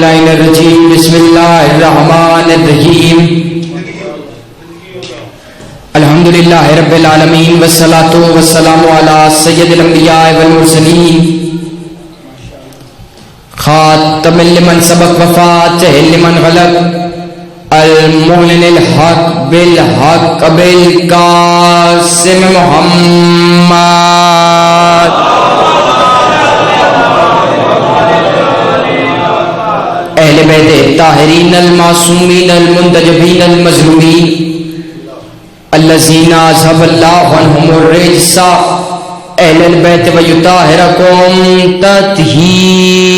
اللعین الرجیم بسم اللہ الرحمن الرحیم الحمدللہ رب العالمین والصلاة والسلام علی سید الانبیاء والمرسلین خاتم لمن سبق وفاتح لمن غلق المعلن الحق بالحق بالقاسم محمد اہل بیت الطاہرین المعصومین المنتجبین المظلومین الذین اذهب اللہ عنہم الرجس اہل البیت ویطہرکم تطہیرا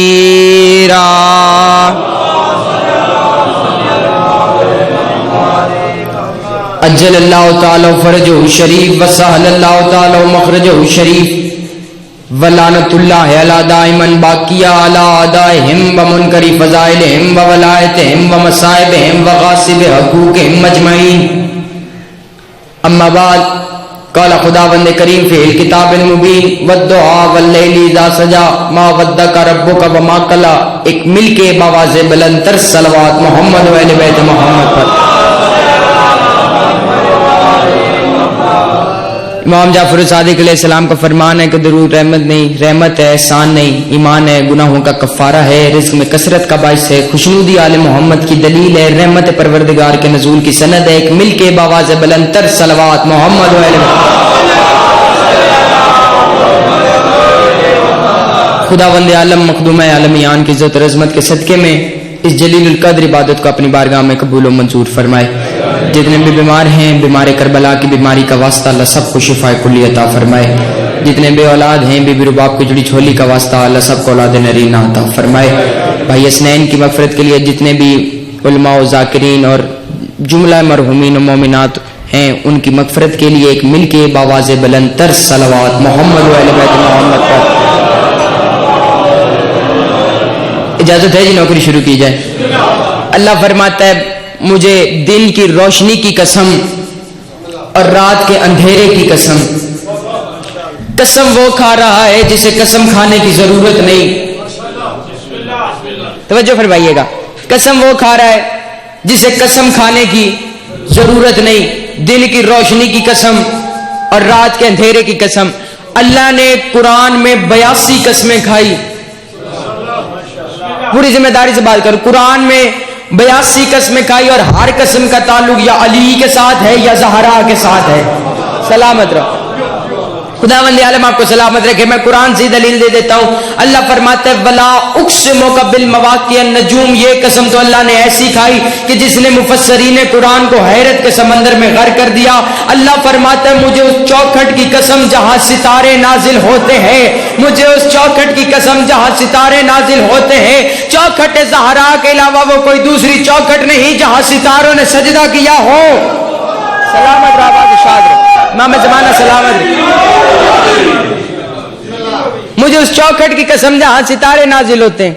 اجل اللہ تعالی فرجہ شریف وسہل اللہ تعالی مخرجہ شریف ولعنت اللہ علی دائمن باقیہ علی اعدائہم ومنکر فضائلہم وولایتہم ومصائبہم وغاصب حقوقہم مجمعین اما بعد قال خداوند کریم فی الکتاب المبین والدعاء واللیل اذا سجا ما ودک ربک وما قلی ایک مل کے بآواز بلند تر صلوات محمد و اہل بیت محمد پر امام جعفر صادق علیہ السلام کا فرمان ہے کہ درود رحمت نہیں، رحمت ہے، احسان نہیں، ایمان ہے، گناہوں کا کفارہ ہے، رزق میں کثرت کا باعث ہے، خوشنودی آل محمد کی دلیل ہے، رحمت پروردگار کے نزول کی سند ہے، ایک مل کے بآواز بلند تر صلوات محمد و اہل خداوند عالم مخدوم عالمیان کی عزت و عظمت کے صدقے میں اس جلیل القدر عبادت کو اپنی بارگاہ میں قبول و منظور فرمائے۔ جتنے بھی بیمار ہیں، بیمار کربلا کی بیماری کا واسطہ اللہ سب کو شفا کلی عطا فرمائے۔ جتنے بے اولاد ہیں، بی بی رباب کو جڑی چھولی کا واسطہ اللہ سب کو اولاد نرینہ عطا فرمائے۔ بھائی اسنین کی مغفرت کے لیے جتنے بھی علماء و ذاکرین اور جملہ مرحومین و مومنات ہیں ان کی مغفرت کے لیے ایک مل کے بآواز بلند تر صلوات محمد و اہل بیت محمد پر۔ اجازت ہے جی نوکری شروع کی جائے۔ اللہ فرماتا ہے مجھے دن کی روشنی کی قسم اور رات کے اندھیرے کی قسم، قسم وہ کھا رہا ہے جسے قسم کھانے کی ضرورت نہیں۔ توجہ فرمائیے گا، قسم وہ کھا رہا ہے جسے قسم کھانے کی ضرورت نہیں، دن کی روشنی کی قسم اور رات کے اندھیرے کی قسم۔ اللہ نے قرآن میں 82 قسمیں کھائی، پوری ذمہ داری سے بات کرو، قرآن میں 82 قسمیں کھائی اور ہر قسم کا تعلق یا علی کے ساتھ ہے یا زہرا کے ساتھ ہے۔ سلامت رہو، خداوند عالم آپ کو سلامت رکھے۔ میں قرآن سے دلیل دے دیتا ہوں۔ اللہ فرماتا ہے ولا اقسم بالمواقع النجوم، یہ قسم تو اللہ نے ایسی کھائی کہ جس نے مفسرین قرآن کو حیرت کے سمندر میں غرق کر دیا۔ اللہ فرماتا ہے مجھے اس چوکھٹ کی قسم جہاں ستارے نازل ہوتے ہیں، مجھے اس چوکھٹ کی قسم جہاں ستارے نازل ہوتے ہیں۔ چوکھٹ زہرا کے علاوہ وہ کوئی دوسری چوکھٹ نہیں جہاں ستاروں نے سجدہ کیا ہو۔ سلامت رہو، آواز شاد رہو، امام زمانہ سلامت رہو۔ مجھے اس چوکھٹ کی قسم جہاں ستارے نازل ہوتے ہیں،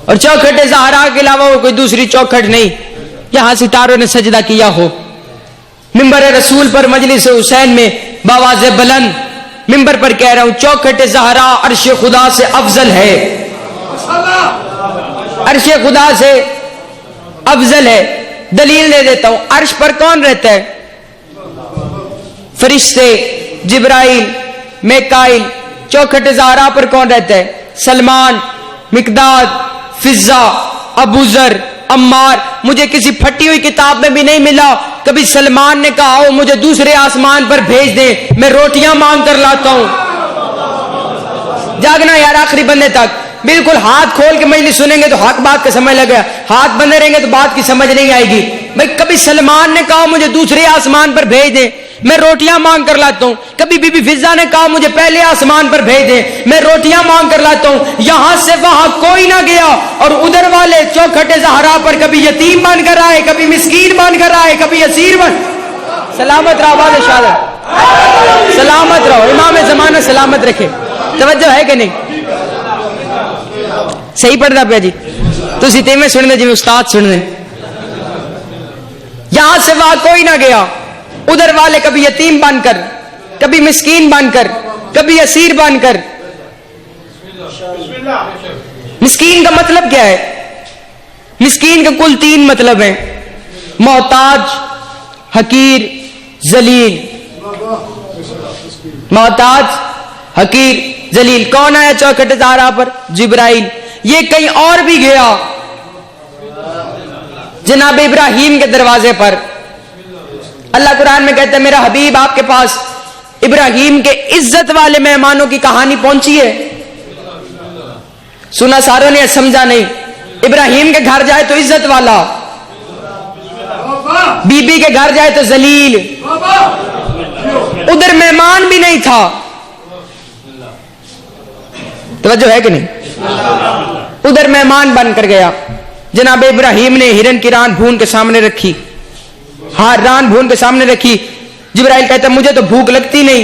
اور چوکھٹ زہرا کے علاوہ وہ کوئی دوسری چوکھٹ نہیں جہاں ستاروں نے سجدہ کیا ہو۔ منبر رسول پر مجلس حسین میں بآواز بلند منبر پر کہہ رہا ہوں چوکھٹ زہرا عرش خدا سے افضل ہے، عرش خدا سے افضل ہے۔ دلیل دے دیتا ہوں، عرش پر کون رہتا ہے؟ فرشتے، جبرائیل، میکائیل۔ چوکھٹ زہرا پر کون رہتا ہے؟ سلمان، مقداد، فضہ، ابو ذر، عمار۔ مجھے کسی پھٹی ہوئی کتاب میں بھی نہیں ملا کبھی سلمان نے کہا ہو مجھے دوسرے آسمان پر بھیج دیں، میں روٹیاں مانگ کر لاتا ہوں۔ جاگنا یار آخری بندے تک، بالکل ہاتھ کھول کے مجلس سنیں گے تو حق بات کا سمجھ لگا، ہاتھ بندے رہیں گے تو بات کی سمجھ نہیں آئے گی۔ بھائی کبھی سلمان نے کہا مجھے دوسرے آسمان پر بھیج دیں، میں روٹیاں مانگ کر لاتا ہوں۔ کبھی بی بی فضہ نے کہا مجھے پہلے آسمان پر بھیج دیں، میں روٹیاں مانگ کر لاتا ہوں۔ یہاں سے وہاں کوئی نہ گیا، اور ادھر والے چوکھٹ زہرا پر کبھی یتیم بن کر آئے، کبھی مسکین بن کر آئے، کبھی اسیر بن۔ سلامت رہو، آواز شادر، سلامت رہو، امام زمانہ سلامت رکھے۔ توجہ ہے کہ نہیں؟ صحیح پڑھتا پیا جی، تو سیتے میں سن دے جی استاد سن دے۔ یہاں سے وہاں کوئی نہ گیا، ادھر والے کبھی یتیم بن کر، کبھی مسکین بن کر، کبھی اسیر بن کر۔ مسکین کا مطلب کیا ہے؟ مسکین کے کل 3 مطلب ہیں: محتاج، حقیر، ذلیل. محتاج، حقیر، ذلیل. کون آیا چوکھٹ زہرا پر؟ جبرائیل. یہ کہیں اور بھی گیا جناب ابراہیم کے دروازے پر. اللہ قرآن میں کہتا ہے میرا حبیب آپ کے پاس ابراہیم کے عزت والے مہمانوں کی کہانی پہنچی ہے. سنا ساروں نے سمجھا نہیں. ابراہیم کے گھر جائے تو عزت والا، بی بی کے گھر جائے تو ذلیل. ادھر مہمان بھی نہیں تھا. توجہ ہے کہ نہیں؟ ادھر مہمان بن کر گیا. جناب ابراہیم نے ہرن کی ران بھون کے سامنے رکھی. ہاں، ران بھون کے سامنے رکھی. جبرائیل کہتا مجھے تو بھوک لگتی نہیں،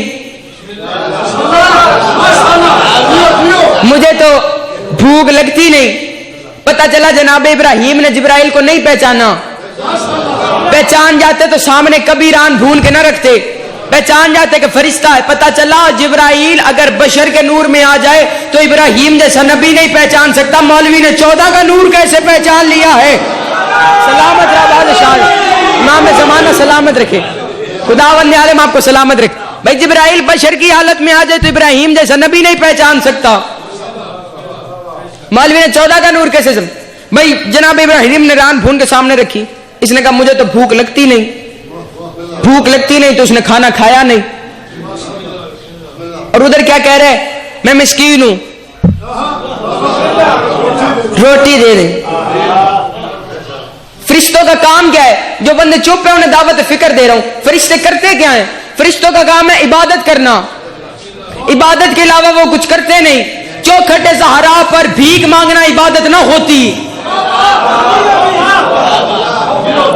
مجھے تو بھوک لگتی نہیں. پتہ چلا جناب ابراہیم نے جبرائیل کو نہیں پہچانا. پہچان جاتے تو سامنے کبھی ران بھون کے نہ رکھتے. پہچان جاتے کہ فرشتہ ہے. پتہ چلا جبرائیل اگر بشر کے نور میں آ جائے تو ابراہیم جیسا نبی نہیں پہچان سکتا. مولوی نے 14 کا نور کیسے پہچان لیا ہے؟ سلامت رہا بادشاہ، امام زمانہ سلامت رکھے، خداوند عالم آپ کو سلامت رکھے. بھائی جبرائیل بشر کی حالت میں آ جائے تو ابراہیم جیسا نبی نہیں پہچان سکتا. مولوی نے 14 کا نور کیسے سمجھ؟ بھائی جناب ابراہیم نے ران بھون کے سامنے رکھی. اس نے کہا مجھے تو بھوک لگتی نہیں. بھوک لگتی نہیں تو اس نے کھانا کھایا نہیں. اور ادھر کیا کہہ رہے؟ میں مسکین ہوں، روٹی دے دیں. فرشتوں کا کام کیا ہے؟ جو بندے چپ ہیں انہیں دعوت فکر دے رہا ہوں. فرشتے کرتے کیا ہیں؟ فرشتوں کا کام ہے عبادت کرنا. عبادت کے علاوہ وہ کچھ کرتے نہیں. چوکھٹ زہرا پر بھیک مانگنا عبادت نہ ہوتی.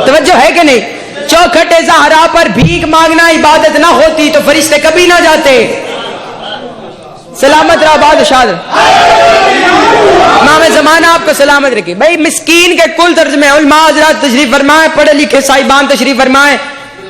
توجہ ہے کہ نہیں؟ چوکھٹ زہرا پر بھیک مانگنا عبادت نہ ہوتی تو فرشتے کبھی نہ جاتے. سلامت رہا بادشاہ، امام زمانہ آپ کو سلامت رکھے. بھائی مسکین کے کل ترجمے علماء حضرات تشریف فرمائیں، پڑھے لکھے صاحبان تشریف فرمائیں.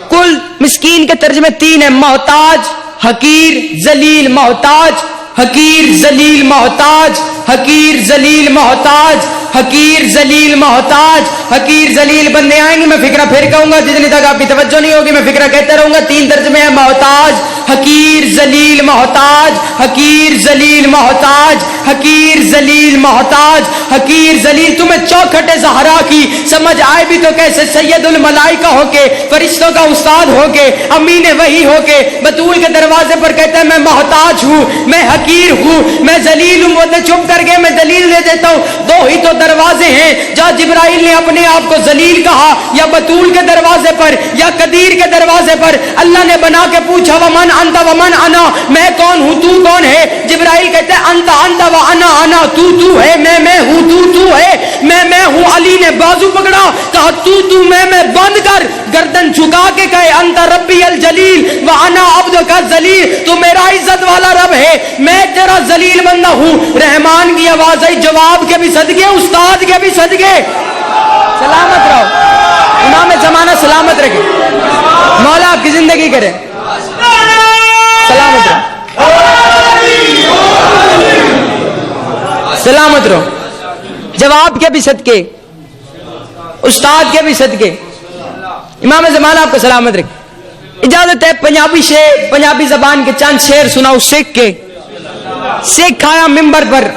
کل مسکین کے ترجمے 3 ہیں: محتاج، حقیر، ذلیل. محتاج، حقیر، ذلیل. محتاج، حقیر، ذلیل. محتاج، حقیر، ذلیل. محتاج، حقیر، ذلیل. بندے آئیں گے میں فکرہ پھر کہوں گا، جتنی تک آپ کی توجہ نہیں ہوگی میں فکرہ کہتے رہوں گا. 3 ترجمے ہیں: محتاج، حقیر، ذلیل. محتاج، حقیر، ذلیل. محتاج، حقیر، ذلیل. محتاج، حقیر، ذلیل. تمہیں چوکھٹ زہرا کی سمجھ آئے بھی تو کیسے؟ سید الملائکہ ہو کے، فرشتوں کا استاد ہو کے، امین وحی ہو کے بطول کے دروازے پر کہتا ہے میں محتاج ہوں، میں حقیر ہوں، میں ذلیل ہوں. بولتے چپ کر کے میں دلیل دے دیتا ہوں. 2 ہی تو دروازے ہیں جہاں جبرائیل نے اپنے آپ کو ذلیل کہا، یا بطول کے دروازے پر یا قدیر کے دروازے پر. اللہ نے بنا کے پوچھا ومن انت ومن انا، میں کون ہوں تو کون ہے؟ جبرائیل کہتا ہے انت انت و انا انا، تو ہے، میں ہوں، تو ہے، میں ہوں. علی نے بازو پکڑا، کہا تو میں بند کر. گردن جھکا کے کہے انت ربی الجلیل و انا عبدک الذلیل، تو میرا عزت والا رب ہے، میں تیرا ذلیل بندہ ہوں. رحمان کی آواز آئی جواب کے بھی صدقے، استاد کے بھی صدقے. سلامت رہو، امام زمانہ سلامت رکھے، مولا آپ کی زندگی کرے. سلامت رہو، سلامت رہو. جواب کے بھی صدقے، استاد کے بھی صدقے. امام زمانہ آپ کو سلامت رکھے. اجازت ہے پنجابی شعر، پنجابی زبان کے چند شعر سناؤ سکھ کے. سکھ آیا ممبر پر،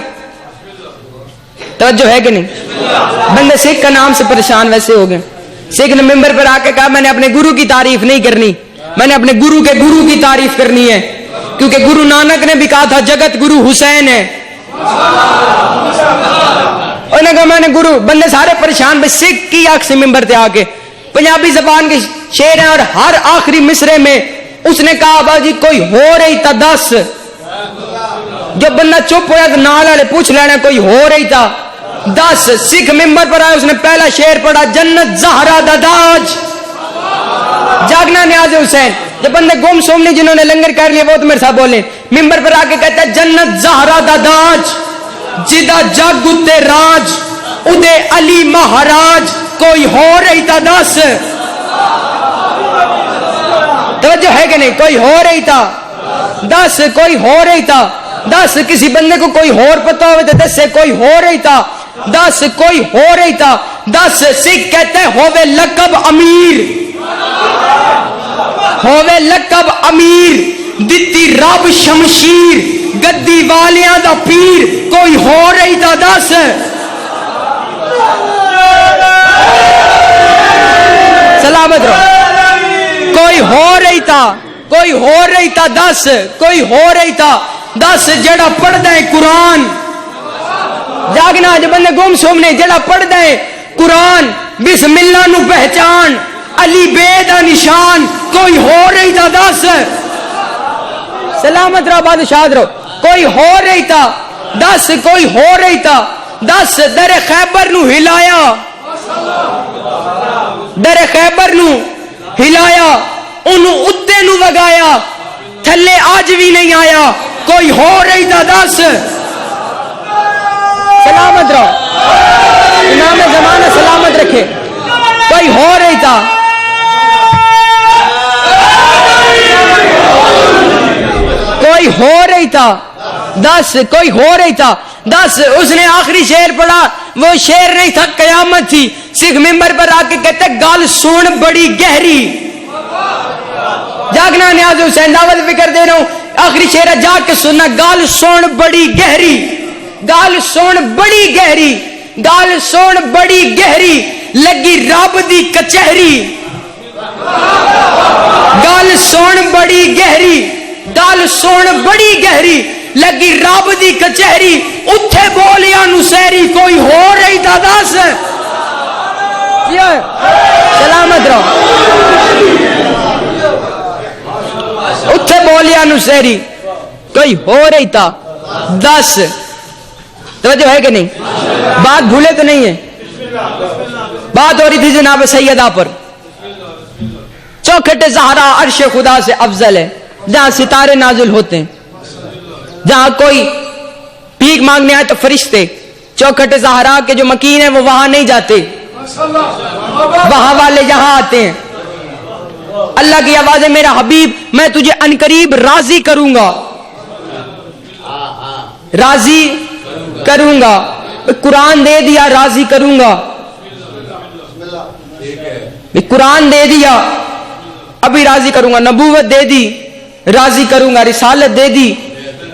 توجہ ہے کہ نہیں؟ بندے سکھ کا نام سے پریشان ویسے ہو گئے. سکھ نے ممبر پر آ کے کہا میں نے اپنے گرو کی تعریف نہیں کرنی، میں نے اپنے گرو کے گرو کی تعریف کرنی ہے، کیونکہ گرو نانک نے بھی کہا تھا جگت گرو حسین ہے. انہوں نے کہا میں نے گرو. بندے سارے پریشان. بھائی سکھ کی آنکھ سے ممبر تھے آ کے. پنجابی زبان کے شعر ہیں اور ہر آخری مصرے میں اس نے کہا باجی کوئی ہو رہی تھا 10. جو بندہ چپ ہوا تو نال والے پوچھ لینا کوئی ہو رہی تھا 10. سکھ ممبر پر آئے، اس نے پہلا شعر پڑھا جنت زہرا دداج، جاگنا نیاز حسین. جو بندے گم سومنی جنہوں نے لنگر کر لیا وہ تو میرے ساتھ بولیں. ممبر پر آ کے کہتا ہے جنت زہرا دداج جدا جگ اتے راج، ادے علی مہاراج کوئی ہو رہی تھا 10. توجہ ہے کہ نہیں؟ کوئی ہو رہی تھا 10، کوئی ہو رہی تھا دس کسی بندے کو کوئی اور پتا ہوئے تو دس سے کوئی ہو رہی تھا، دس کوئی ہو رہی تھا، دس سکھ کہتے ہیں ہووے لقب امیر، ہووے لقب امیر، دتی رب شمشیر، گدی والیاں دا پیر، کوئی ہو رہی تھا دس، سلامت رہو، کوئی ہو رہی تھا، کوئی ہو رہی تھا دس، کوئی ہو رہی تھا دس، جڑا پڑھ دے قرآن جاگنا جو بندے گم سومنے، جڑا پڑھ دے قرآن بسم اللہ نو پہچان، علی بے دا نشان، کوئی ہو رہی تھا دس، سلامت رہو بادشاہ رہو، کوئی ہو رہی تھا دس، کوئی ہو رہی تھا دس، در خیبر نو ہلایا، در خیبر نو ہلایا، انہوں اتے نو وگایا، تھلے آج بھی نہیں آیا، کوئی ہو رہی تھا دس، سلامت رہو، امام زمانہ سلامت رکھے، کوئی ہو رہی تھا، کوئی ہو رہی تھا دس، کوئی ہو رہی تھا دس، اس نے آخری شعر پڑھا، وہ شعر نہیں تھا قیامت تھی، سکھ ممبر پر آ کے کہتے گال سن بڑی گہری، جاگنا نیاز حسین دعوت فکر دے رہا ہوں، آخری شعر جا کے سننا، گال سن بڑی گہری، گال سن بڑی گہری، گال سن بڑی گہری، لگی رب دی کچہری، گال سن بڑی گہری، گال سن بڑی گہری، لگی رب دی کچہری، اتھے بولیا نسیری، کوئی ہو رہی تھا دس، سلامت رہو، اتھے بولیا نسیری، کوئی ہو رہی تھا دس، توجہ ہے کہ نہیں؟ بات بھولے تو نہیں ہے؟ بات ہو رہی تھی جناب سیدہ پر، چوکھٹ زہرا عرش خدا سے افضل ہے، جہاں ستارے نازل ہوتے ہیں، جہاں کوئی بھیک مانگنے آئے تو فرشتے، چوکھٹ زہرا کے جو مکین ہیں وہ وہاں نہیں جاتے، وہاں والے یہاں آتے ہیں، اللہ کی آواز ہے میرا حبیب میں تجھے انقریب راضی کروں گا، راضی کروں گا، قرآن دے دیا راضی کروں گا، قرآن دے دیا ابھی راضی کروں گا، نبوت دے دی راضی کروں گا، رسالت دے دی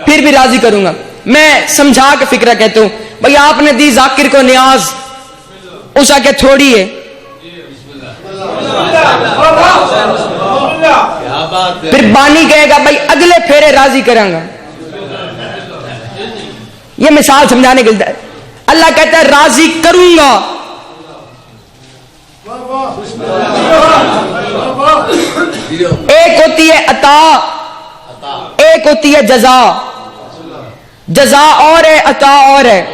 پھر بھی راضی کروں گا۔ میں سمجھا کے فکرہ کہتا ہوں بھئی آپ نے دی ذاکر کو نیاز، اسا کہ تھوڑی ہے، پھر بانی کہے گا بھئی اگلے پھیرے راضی کروں گا، یہ مثال سمجھانے کے لیے اللہ کہتا ہے راضی کروں گا، ایک ہوتی ہے عطا، ایک ہوتی ہے جزا، جزا اور ہے عطا اور ہے،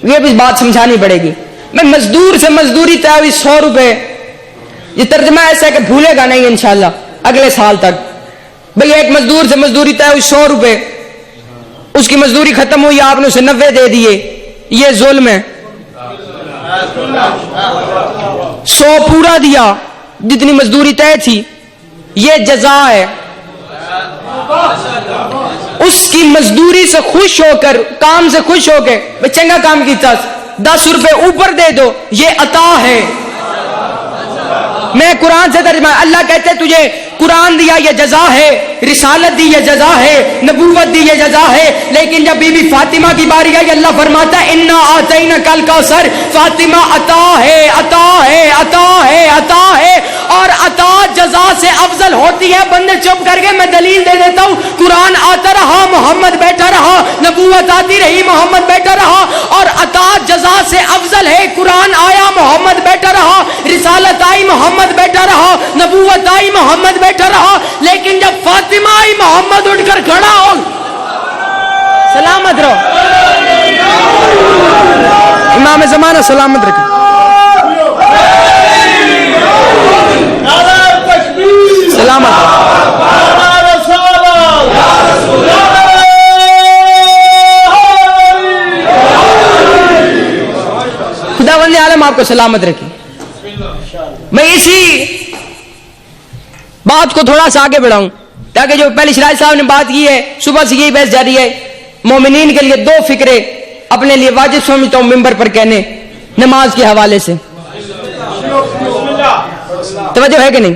یہ بھی بات سمجھانی پڑے گی۔ میں مزدور سے مزدوری طے ہوئی 100 روپے، یہ ترجمہ ایسا ہے کہ بھولے گا نہیں انشاءاللہ اگلے سال تک، بھئی ایک مزدور سے مزدوری طے ہوئی 100 روپے، اس کی مزدوری ختم ہوئی آپ نے اسے 90 دے دیے، یہ ظلم ہے، 100 پورا دیا جتنی مزدوری طے تھی، یہ جزا ہے، اس کی مزدوری سے خوش ہو کر، کام سے خوش ہو کے بھئی چنگا کام کیتا 10 روپے اوپر دے دو، یہ عطا ہے۔ میں قرآن سے ترجمہ، اللہ کہتے تجھے قرآن دیا یہ جزا ہے، رسالت دی یہ جزا ہے، نبوت دی یہ جزا ہے، لیکن جب بی بی فاطمہ کی باری آئی اللہ فرماتا ہے انا آتیناک الکوثر، فاطمہ عطا ہے، عطا ہے، عطا ہے، عطا ہے، اور عطا جزا سے افضل ہوتی ہے۔ بندے چپ کر کے میں دلیل دے دیتا ہوں، قرآن آتا رہا محمد بیٹھا رہا، نبوت آتی رہی محمد بیٹھا رہا، اور عطا جزا سے افضل ہے۔ قرآن آیا محمد بیٹھا رہا، رسالت آئی محمد بیٹھا رہا، نبوت آئی محمد بیٹھا رہا، لیکن جب فاطمہ آئی محمد اٹھ کر کھڑا ہو، سلامت رہو، امام زمانہ سلامت رکھے، سلامت خداوند عالم آپ کو سلامت رکھے۔ میں اسی بات کو تھوڑا سا آگے بڑھاؤں تاکہ جو پہلے شراج صاحب نے بات کی ہے صبح سے یہی بحث جاری ہے. مومنین کے لیے 2 فکرے اپنے لیے واجب سمجھتا ہوں ممبر پر کہنے نماز کے حوالے سے. توجہ ہے کہ نہیں؟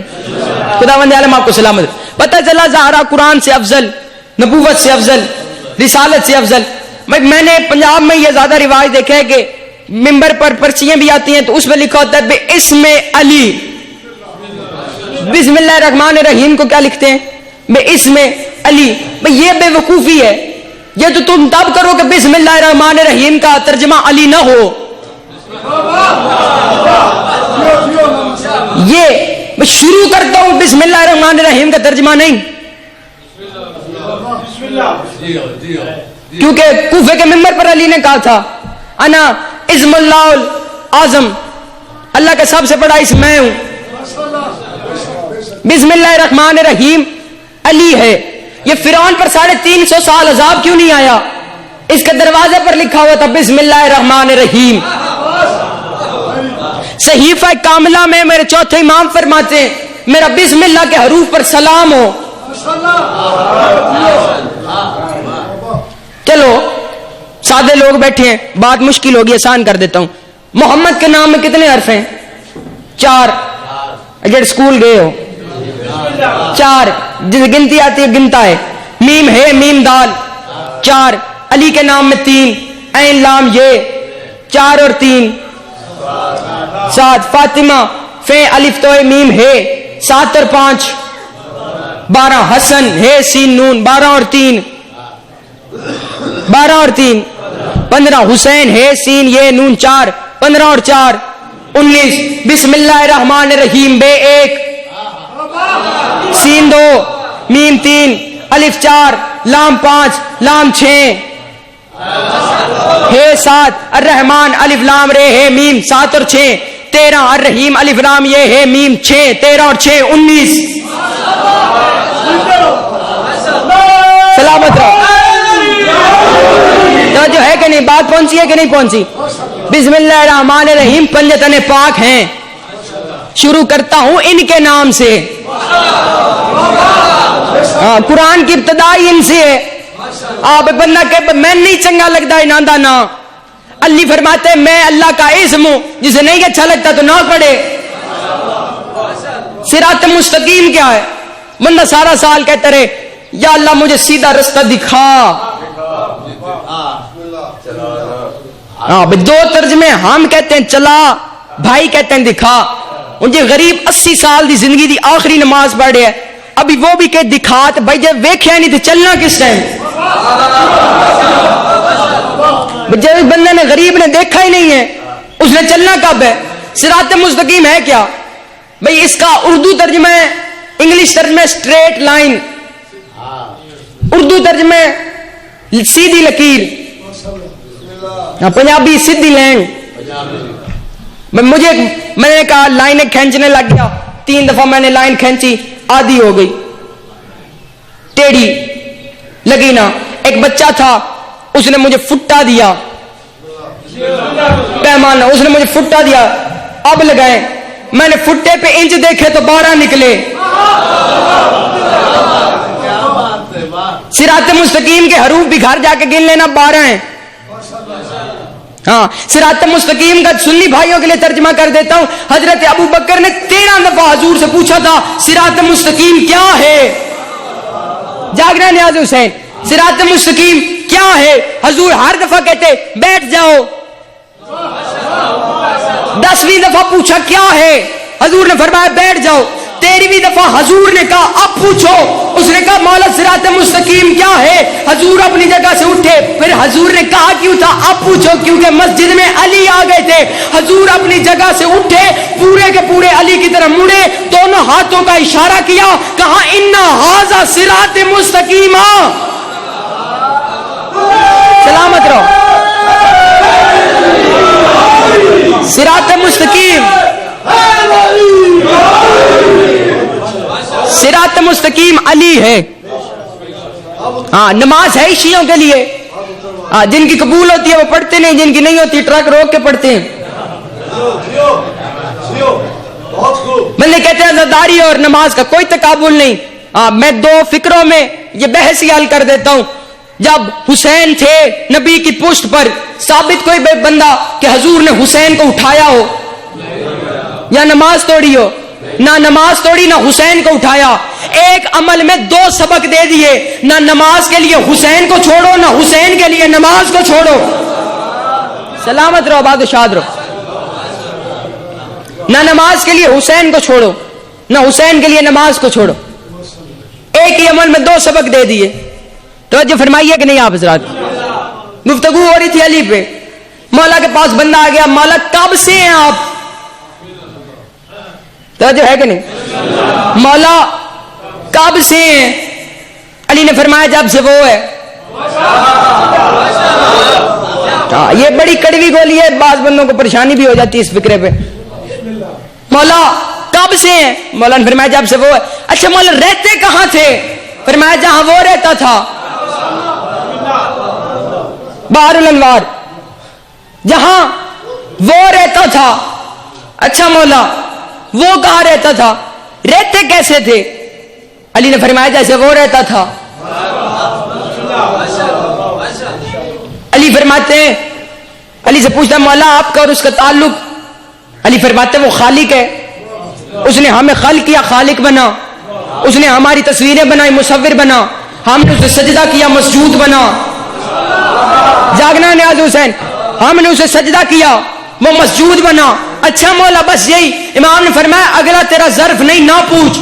خداوند عالم آپ کو سلامت. پتہ چلا زہرا قرآن سے افضل، نبوت سے افضل، رسالت سے افضل. میں نے پنجاب میں یہ زیادہ رواج دیکھا ہے کہ ممبر پر پرچیاں بھی آتی ہیں تو اس میں لکھا ہوتا ہے باسم علی. بسم اللہ الرحمن الرحیم کو کیا لکھتے ہیں؟ باسم علی. یہ بے وقوفی ہے. یہ تو تم تب کرو کہ بسم اللہ الرحمن الرحیم کا ترجمہ علی نہ ہو. یہ میں شروع کرتا ہوں بسم اللہ الرحمن الرحیم کا ترجمہ نہیں، کیونکہ کوفے کے ممبر پر علی نے کہا تھا انا اسم اللہ اعظم، اللہ کا سب سے بڑا اسم میں ہوں. بسم اللہ الرحمن الرحیم علی ہے. یہ فرعون پر 350 سال عذاب کیوں نہیں آیا؟ اس کے دروازے پر لکھا ہوا تھا بسم اللہ الرحمن الرحیم. صحیفہ کاملہ میں میرے چوتھے امام فرماتے ہیں میرا بسم اللہ کے حروف پر سلام ہو. چلو سادے لوگ بیٹھے ہیں، بات مشکل ہوگی، آسان کر دیتا ہوں. محمد کے نام میں کتنے حرف ہیں؟ 4. اگر اسکول گئے ہو 4 جس گنتی آتی ہے گنتا ہے. میم ہے میم دال 4. علی کے نام میں 3. عین لام یہ 4 اور 3 7. فاطمہ فے الف تو میم ہے 7 اور 5 12. حسن ہے سین نون 12 اور 3 15. حسین ہے سین یہ نون 4 15 اور 4 19. بسم اللہ الرحمن الرحیم بے 1 سین 2 میم 3 الف 4 لام 5 لام 6 ہے 7. الرحمن الف لام رے ہے میم 7 اور 6 13. الرحیم الف لام یہ ہے میم 6 13 اور 6 19. سلامت رہو. جو ہے کہ نہیں، بات پہنچی ہے کہ نہیں پہنچی؟ بسم اللہ الرحمن الرحیم پنجتن پاک ہیں. شروع کرتا ہوں ان کے نام سے. قرآن کی ابتدا ہی ان سے ہے. آپ بندہ کہ میں نہیں چنگا لگتا انہاں نا. علی فرماتے میں اللہ کا اسم ہوں، جسے نہیں اچھا لگتا تو نہ پڑھے. صراط مستقیم کیا ہے؟ بندہ سارا سال کہتا رہے یا اللہ مجھے سیدھا رستہ دکھا. دو ترجمے، ہم کہتے ہیں چلا، بھائی کہتے ہیں دکھا. مجھے غریب 80 سال دی زندگی دی آخری نماز پڑھ رہے ہے، ابھی وہ بھی کہ دکھا. تو بھائی جب ویکھیا نہیں تو چلنا کس ٹائم؟ جب بندے نے غریب نے دیکھا ہی نہیں ہے اس نے چلنا کب ہے؟ صراط مستقیم ہے کیا بھائی؟ اس کا اردو ترجمہ ہے، انگلش ترجمہ اسٹریٹ لائن، اردو ترجمہ سیدھی لکیر، پنجابی سیدھی لائن. میں نے کہا لائنیں کھینچنے لگ گیا، 3 دفعہ میں نے لائن کھینچی، آدھی ہو گئی، ٹیڑھی لگی نا. ایک بچہ تھا اس نے مجھے فٹا دیا پیمانہ، اس نے مجھے فٹا دیا. اب لگائے، میں نے فٹے پہ انچ دیکھے تو 12 نکلے. صراط مستقیم کے حروف بھی گھر جا کے گن لینا 12 ہیں. ہاں صراط مستقیم کا سنی بھائیوں کے لیے ترجمہ کر دیتا ہوں. حضرت ابو بکر نے 13 دفعہ حضور سے پوچھا تھا صراط مستقیم کیا ہے؟ جاگنا نیاز حسین، صراط مستقیم کیا ہے؟ حضور ہر دفعہ کہتے بیٹھ جاؤ. 10ویں دفعہ پوچھا کیا ہے؟ حضور نے فرمایا بیٹھ جاؤ. 13ویں دفعہ حضور نے کہا اب پوچھو. اس نے کہا مولا صراط مستقیم کیا ہے؟ حضور اپنی جگہ سے اٹھے. پھر حضور نے کہا کیوں تھا اب پوچھو؟ کیونکہ مسجد میں علی آ گئے تھے. حضور اپنی جگہ سے اٹھے، پورے کے پورے علی کی طرف مڑے، دونوں ہاتھوں کا اشارہ کیا، کہا ان ھذا صراط مستقیم. سلامت رہو. صراط مستقیم، صراط مستقیم علی ہے. ہاں نماز ہے شیعوں کے لیے، ہاں جن کی قبول ہوتی ہے وہ پڑھتے نہیں، جن کی نہیں ہوتی ٹرک روک کے پڑھتے ہیں. بندے کہتے ہیں زرداری اور نماز کا کوئی تقابل نہیں. میں دو فکروں میں یہ بحث حل کر دیتا ہوں. جب حسین تھے نبی کی پشت پر، ثابت کوئی بندہ کہ حضور نے حسین کو اٹھایا ہو یا نماز توڑی ہو؟ نہ نماز توڑی نہ حسین کو اٹھایا. ایک عمل میں دو سبق دے دیے، نہ نماز کے لیے حسین کو چھوڑو نہ حسین کے لیے نماز کو چھوڑو. سلامت رہو، آباد و شاد رہو. نہ نماز کے لیے حسین کو چھوڑو نہ حسین کے لیے نماز کو چھوڑو. ایک ہی عمل میں دو سبق دے دیے. توجہ فرمائیے کہ نہیں آپ حضرات؟ گفتگو ہو رہی تھی علی پہ. مولا کے پاس بندہ آ گیا، مولا کب سے ہیں آپ؟ توجہ ہے کہ نہیں؟ مولا کب سے ہیں؟ علی نے فرمایا جب سے وہ ہے. یہ بڑی کڑوی گولی ہے، بعض بندوں کو پریشانی بھی ہو جاتی ہے اس فکرے پہ. مولا کب سے ہیں؟ مولا نے فرمایا جب سے وہ ہے. اچھا مولا رہتے کہاں تھے؟ فرمایا جہاں وہ رہتا تھا، بحر الانوار، جہاں وہ رہتا تھا. اچھا مولا وہ کہاں رہتا تھا؟ رہتے کیسے تھے؟ علی نے فرمایا جیسے وہ رہتا تھا. علی فرماتے ہیں، علی سے پوچھتا مولا آپ کا اور اس کا تعلق؟ علی فرماتے ہیں وہ خالق ہے، اس نے ہمیں خلق کیا، خالق بنا. اس نے ہماری تصویریں بنائی، مصور بنا. ہم نے اسے سجدہ کیا، مسجود بنا. جاگنا نیاز حسین، ہم نے اسے سجدہ کیا، وہ مسجود بنا. اچھا مولا بس یہی؟ امام نے فرمایا اگلا تیرا ظرف نہیں، نہ پوچھ.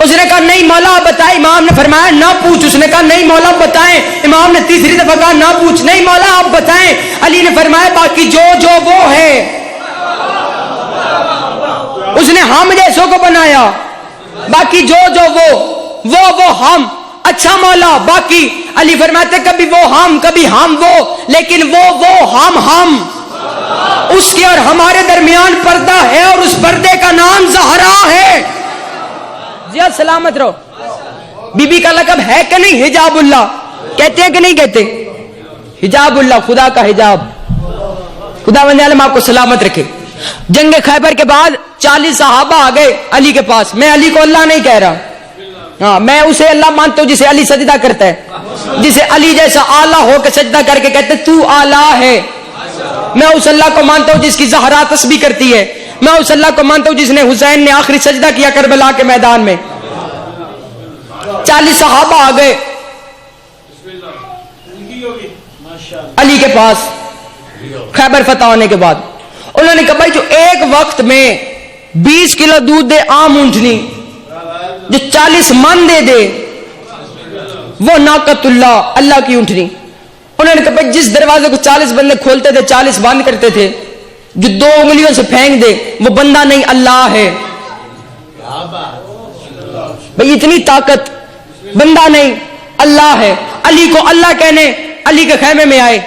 اس نے کہا نہیں مولا آپ بتائیں. امام نے فرمایا نہ پوچھ. اس نے کہا نہیں مولا بتائیں. امام نے تیسری دفعہ کہا نہ پوچھ. نہیں مولا آپ بتائیں. علی نے فرمایا باقی جو جو وہ ہے، اس نے ہم جیسوں کو بنایا. باقی جو جو وہ ہم. اچھا مولا باقی؟ علی فرماتے کبھی وہ ہم کبھی ہم وہ، لیکن وہ ہم اس کے اور ہمارے درمیان پردہ ہے، اور اس پردے کا نام زہرا ہے. جی سلامت رہو. بی بی کا لقب ہے کہ نہیں؟ حجاب اللہ کہتے ہیں کہ نہیں کہتے؟ حجاب اللہ، خدا کا حجاب. خدا وند عالم آپ کو سلامت رکھے. جنگ خیبر کے بعد 40 صحابہ آ گئے علی کے پاس. میں علی کو اللہ نہیں کہہ رہا، ہاں میں اسے اللہ مانتا ہوں جسے علی سجدہ کرتا ہے، جسے علی جیسا آلہ ہو کے سجدہ کر کے کہتے تو آلہ ہے. میں اس اللہ کو مانتا ہوں جس کی زہرا تسبیح کرتی ہے. میں اس اللہ کو مانتا ہوں جس نے حسین نے آخری سجدہ کیا کربلا کے میدان میں. 40 صحابہ آ گئے علی کے پاس خیبر فتح ہونے کے بعد. انہوں نے کہا بھائی جو ایک وقت میں 20 کلو دودھ دے عام اونٹنی، جو 40 من دے وہ ناقت اللہ کی اونٹنی. انہوں نے کہا بھائی جس دروازے کو 40 بندے کھولتے تھے 40 بند کرتے تھے، جو 2 انگلیوں سے پھینک دے وہ بندہ نہیں اللہ ہے. بھائی اتنی طاقت، بندہ نہیں اللہ ہے. علی کو اللہ کہنے علی کے خیمے میں آئے.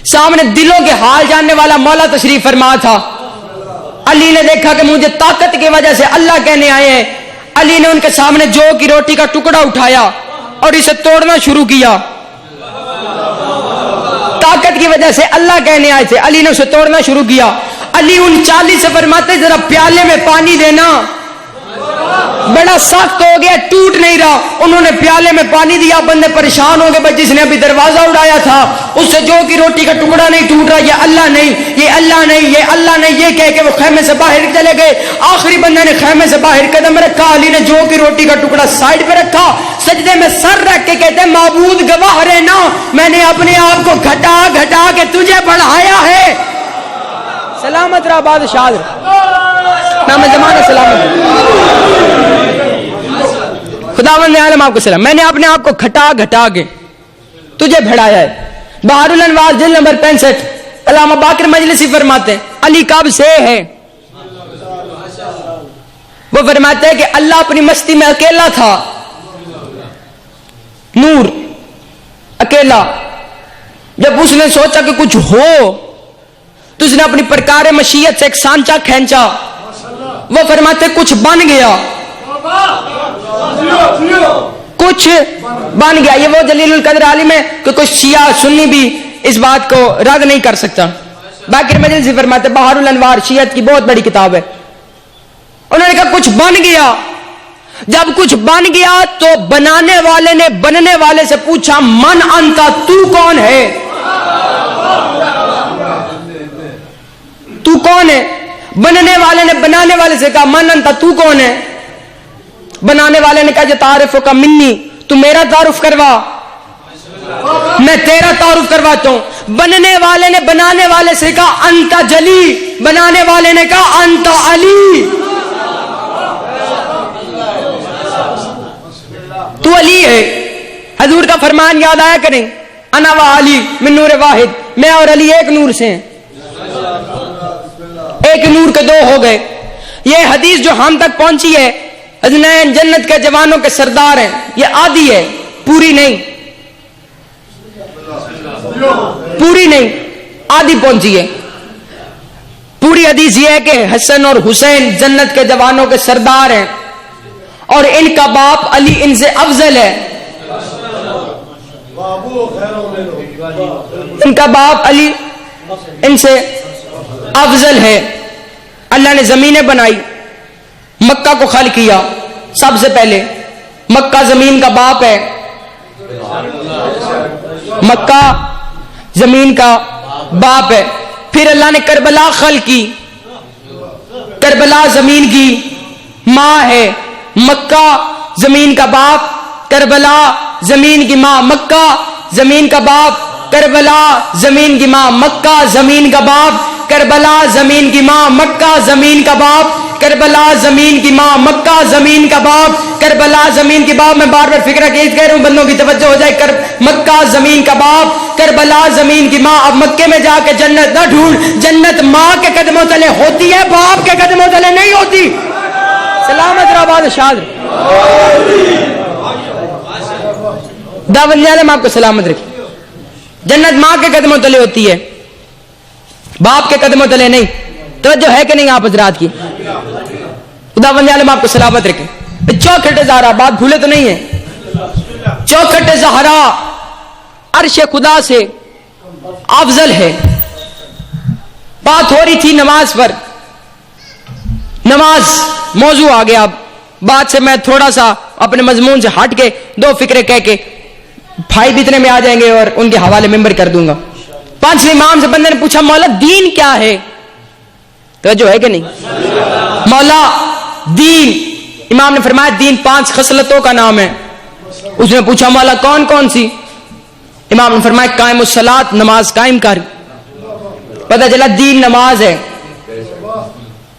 سامنے دلوں کے حال جاننے والا مولا تشریف فرما تھا. علی نے دیکھا کہ مجھے طاقت کی وجہ سے اللہ کہنے آئے ہیں. علی نے ان کے سامنے جو کی روٹی کا ٹکڑا اٹھایا اور اسے توڑنا شروع کیا. طاقت کی وجہ سے اللہ کہنے آئے تھے، علی نے اسے توڑنا شروع کیا. علی ان 40 سے فرماتے ذرا پیالے میں پانی دینا. بڑا سخت ہو گیا، ٹوٹ نہیں رہا. انہوں نے پیالے میں پانی دیا. بندے پریشان ہو گئے، بھائی جس نے ابھی دروازہ اڑایا تھا اس سے جو کی روٹی کا ٹکڑا نہیں ٹوٹ رہا، یہ اللہ نہیں، یہ اللہ نہیں، یہ اللہ نہیں، یہ کہہ کے وہ خیمے سے باہر چلے گئے. آخری بندے نے خیمے سے باہر قدم رکھا. علی نے جو کی روٹی کا ٹکڑا سائڈ پہ رکھا، سجدے میں سر رکھ کے کہتے ہیں معبود گواہ رہنا، میں نے اپنے آپ کو گھٹا گھٹا کے تجھے بڑھایا ہے. سلامت رہا بادشاہ نام زمانہ سلامت. خداوند عالم آپ کو سلام. میں نے اپنے آپ کو گھٹا گھٹا کے تجھے بڑھایا ہے. بحر الانوار جلد نمبر 65 علامہ باقر مجلسی فرماتے ہیں علی کب سے ہے؟ وہ فرماتے ہیں کہ اللہ اپنی مستی میں اکیلا تھا، نور اکیلا. جب اس نے سوچا کہ کچھ ہو تو اس نے اپنی پرکار مشیت سے ایک سانچہ کھینچا. وہ فرماتے کچھ بن گیا، کچھ بن گیا. یہ وہ جلیل القدر عالم ہے کہ کچھ شیعہ سنی بھی اس بات کو رد نہیں کر سکتا. باقر مجلسی فرماتے بحر الانوار شیعت کی بہت بڑی کتاب ہے. انہوں نے کہا کچھ بن گیا. جب کچھ بن گیا تو بنانے والے نے بننے والے سے پوچھا من انت، تو کون ہے؟ تو کون ہے؟ بننے والے نے بنانے والے سے کہا من انت، تو کون ہے؟ بنانے والے نے کہا جو تعارف کا منی، تو میرا تعارف کروا، میں تیرا تعارف کرواتا ہوں۔ بننے والے نے بنانے والے سے کہا انت جلی، بنانے والے نے کہا انت علی، تو علی ہے۔ حضور کا فرمان یاد آیا کریں، انا و علی من نور واحد، میں اور علی ایک نور سے ہیں، ایک نور کے دو ہو گئے۔ یہ حدیث جو ہم تک پہنچی ہے، حسنین جنت کے جوانوں کے سردار ہیں، یہ آدھی ہے، پوری نہیں، پوری نہیں، آدھی پہنچی ہے۔ پوری حدیث یہ ہے کہ حسن اور حسین جنت کے جوانوں کے سردار ہیں، اور ان کا باپ علی ان سے افضل ہے، ان کا باپ علی ان سے افضل ہے۔ اللہ نے زمینیں بنائی، مکہ کو خلق کیا سب سے پہلے، مکہ زمین کا باپ ہے، مکہ زمین کا باپ ہے۔ پھر اللہ نے کربلا خلق کی، کربلا زمین کی ماں ہے، مکہ زمین کا باپ، کربلا زمین کی ماں، مکہ زمین کا باپ، کربلا زمین کی ماں، مکہ زمین کا باپ، کربلا زمین کی ماں، مکہ زمین کا باپ، کربلا زمین کی ماں، مکہ زمین کا باپ، کربلا زمین کی باپ۔ میں بار بار فکر کہہ رہا ہوں بندوں کی توجہ ہو جائے، مکہ زمین کا باپ، کربلا زمین کی ماں۔ اب مکے میں جا کے جنت نہ ڈھونڈ، جنت ماں کے قدموں تلے ہوتی ہے، باپ کے قدموں تلے نہیں ہوتی۔ سلامت رہا، آباد شاد دعوت عالم آپ کو سلامت رکھے۔ جنت ماں کے قدموں تلے ہوتی ہے، باپ کے قدموں تلے نہیں۔ توجہ ہے کہ نہیں آپ حضرات کی؟ خدا بندے عالم آپ کو سلامت رکھے۔ چوکھٹ زہرا، بات بھولے تو نہیں ہے، چوکھٹ زہرا عرش خدا سے افضل ہے۔ بات ہو رہی تھی نماز پر، نماز موضوع آ گیا۔ اب بات سے میں تھوڑا سا اپنے مضمون سے ہٹ کے دو فکرے کہہ کے بھائی بھی اتنے میں آ جائیں گے اور ان کے حوالے ممبر کر دوں گا۔ پانچویں امام سے بندے نے پوچھا مولا دین کیا ہے؟ توجہ ہے کہ نہیں؟ مولا دین، امام نے فرمایا دین 5 خصلتوں کا نام ہے۔ اس نے پوچھا مولا کون کون سی؟ امام نے فرمایا قائم الصلاۃ، نماز قائم کر۔ پتہ چلا دین نماز ہے۔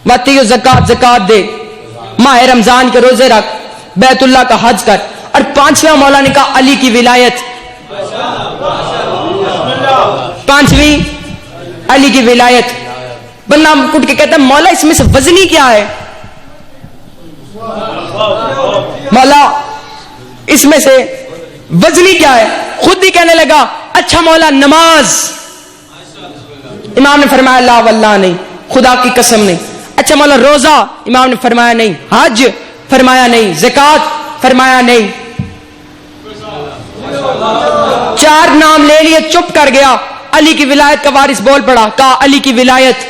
واتی زکات، زکات دے، ماہ رمضان کے روزے رکھ، بیت اللہ کا حج کر۔ اور 5واں مولا نے کہا علی کی ولایت، 5ویں علی کی ولایت۔ بندہ کٹ کے کہتا ہے مولا اس میں سے وزنی کیا ہے؟ مولا اس میں سے وزنی کیا ہے؟ خود ہی کہنے لگا اچھا مولا نماز۔ امام نے فرمایا لا واللہ نہیں، خدا کی قسم نہیں۔ اچھا مولا روزہ؟ امام نے فرمایا نہیں۔ حج؟ فرمایا نہیں۔ زکات؟ فرمایا نہیں۔ 4 نام لے لیے، چپ کر گیا۔ علی کی ولایت کا وارث بول پڑا، کہا علی کی ولایت۔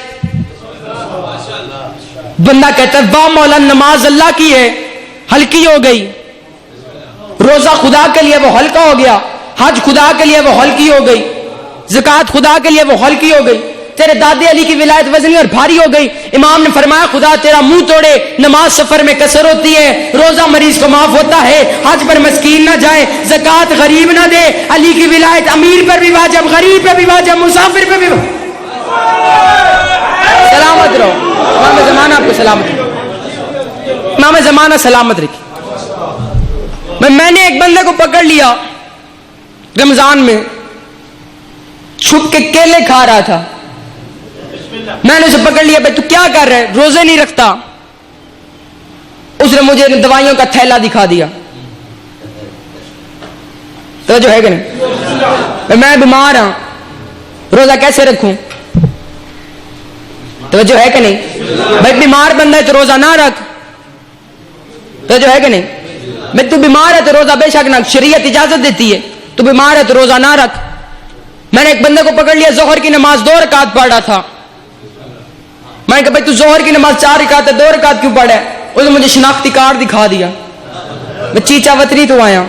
بندہ کہتا ہے واہ مولا نماز اللہ کی ہے، ہلکی ہو گئی۔ روزہ خدا کے لیے وہ ہلکا ہو گیا، حج خدا کے لیے وہ ہلکی ہو گئی، زکات خدا کے لیے وہ ہلکی ہو گئی۔ تیرے دادے علی کی ولایت وزنی اور بھاری ہو گئی۔ امام نے فرمایا خدا تیرا منہ توڑے، نماز سفر میں کسر ہوتی ہے، روزہ مریض کو معاف ہوتا ہے، حج پر مسکین نہ جائے، زکات غریب نہ دے، علی کی ولایت امیر پر بھی واجب، غریب پر بھی واجب، مسافر پر بھی واجب۔ سلامت رہو، امام زمانہ آپ کو سلامت رکھے، امام زمانہ سلامت رکھے۔ میں نے ایک بندے کو پکڑ لیا رمضان میں، چھپ کے کیلے کھا رہا تھا۔ میں نے اسے پکڑ لیا، بھائی تو کیا کر رہے؟ روزے نہیں رکھتا۔ اس نے مجھے دوائیوں کا تھیلا دکھا دیا۔ تو جو ہے کہ نہیں، میں بیمار ہوں، روزہ کیسے رکھوں؟ تو جو ہے کہ نہیں، بھائی بیمار بندہ ہے تو روزہ نہ رکھ۔ تو جو ہے کہ نہیں، میں تو بیمار ہے تو روزہ بے شک نہ، شریعت اجازت دیتی ہے، تو بیمار ہے تو روزہ نہ رکھ۔ میں نے ایک بندے کو پکڑ لیا، ظہر کی نماز 2 رکعت پڑھ رہا تھا۔ میں نے کہا بھائی تو ظہر کی نماز 4 رکعت ہے، 2 رکعت کیوں پڑھا ہے؟ اس نے مجھے شناختی کارڈ دکھا دیا، میں چیچا وطنی تو آیا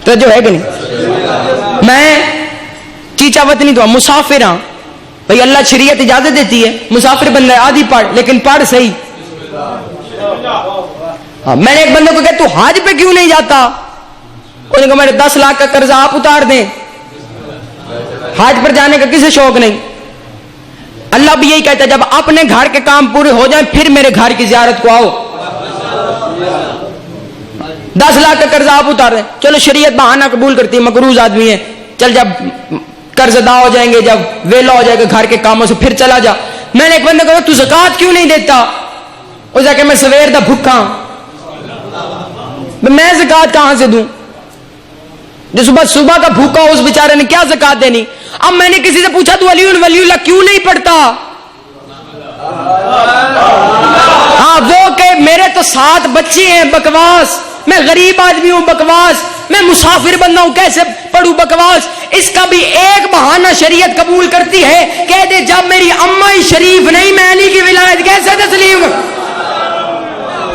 تو جو ہے کہ نہیں, میں چیچا وطنی تو مسافر ہاں بھئی, اللہ شریعت اجازت دیتی ہے مسافر بندہ ہے آدھی پڑھ, لیکن پڑھ صحیح. میں نے ایک بندے کو کہا تو حج پہ کیوں نہیں جاتا, انہوں نے کہا میرے 10 لاکھ کا قرضہ آپ اتار دیں, حج پر جانے کا کسی شوق نہیں. اللہ بھی یہی کہتا ہے جب اپنے گھر کے کام پورے ہو جائیں پھر میرے گھر کی زیارت کو آؤ. 10 لاکھ کا قرضہ آپ اتار دیں, چلو شریعت بہانہ قبول کرتی ہے, مقروض آدمی ہے, چل جب قرض ادا ہو جائیں گے, جب ویلا ہو جائے گا گھر کے کاموں سے پھر چلا جا. میں نے ایک بندے کو کہا تو زکوٰۃ کیوں نہیں دیتا, وہ جا کہ میں سویر دا بھوکا ہوں, میں زکوٰۃ کہاں سے دوں, جو صبح کا بھوکا ہو اس بیچارے نے کیا زکوٰۃ دینی. اب میں نے کسی سے پوچھا تو ولی اللہ کیوں نہیں پڑھتا, ہاں وہ کہ میرے تو 7 بچے ہیں, بکواس, میں غریب آدمی ہوں, بکواس, میں مسافر بندہ ہوں, کیسے پڑھوں, بکواس. اس کا بھی ایک بہانہ شریعت قبول کرتی ہے, کہہ دے جب میری اماں ہی شریف نہیں میں علی کی ولایت کیسے تسلیم.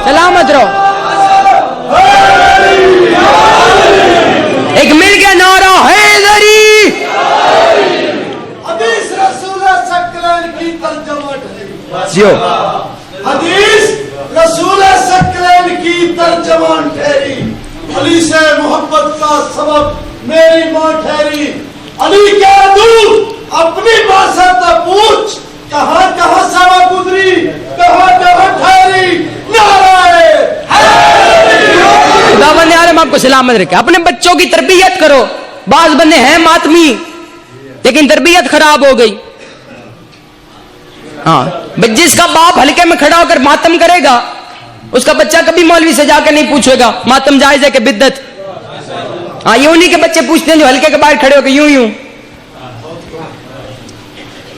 سلامت رہو. ایک مل کے نعرہ حیدری. حدیث رسول سکلین کی ترجمہ جیو, حدیث رسول سکلین کی ترجمہ ٹھہری, علی سے محبت کا سبب میری ماں ٹھہری. علی کہہ دوں اپنی ماں سے تو پوچھ کہاں کہاں سوا گزری, کہاں کہاں ٹھہری. نعرہ خداوند عالم آپ کو سلامت رکھے. اپنے بچوں کی تربیت کرو. بعض بندے ہیں ماتمی لیکن تربیت خراب ہو گئی. ہاں جس کا باپ حلقے میں کھڑا ہو کر ماتم کرے گا اس کا بچہ کبھی مولوی سے جا کر نہیں پوچھے گا ماتم جائز ہے کہ بدعت. ہاں یہ انہی کے بچے پوچھتے ہیں جو حلقے کے باہر کھڑے ہو کے یوں یوں.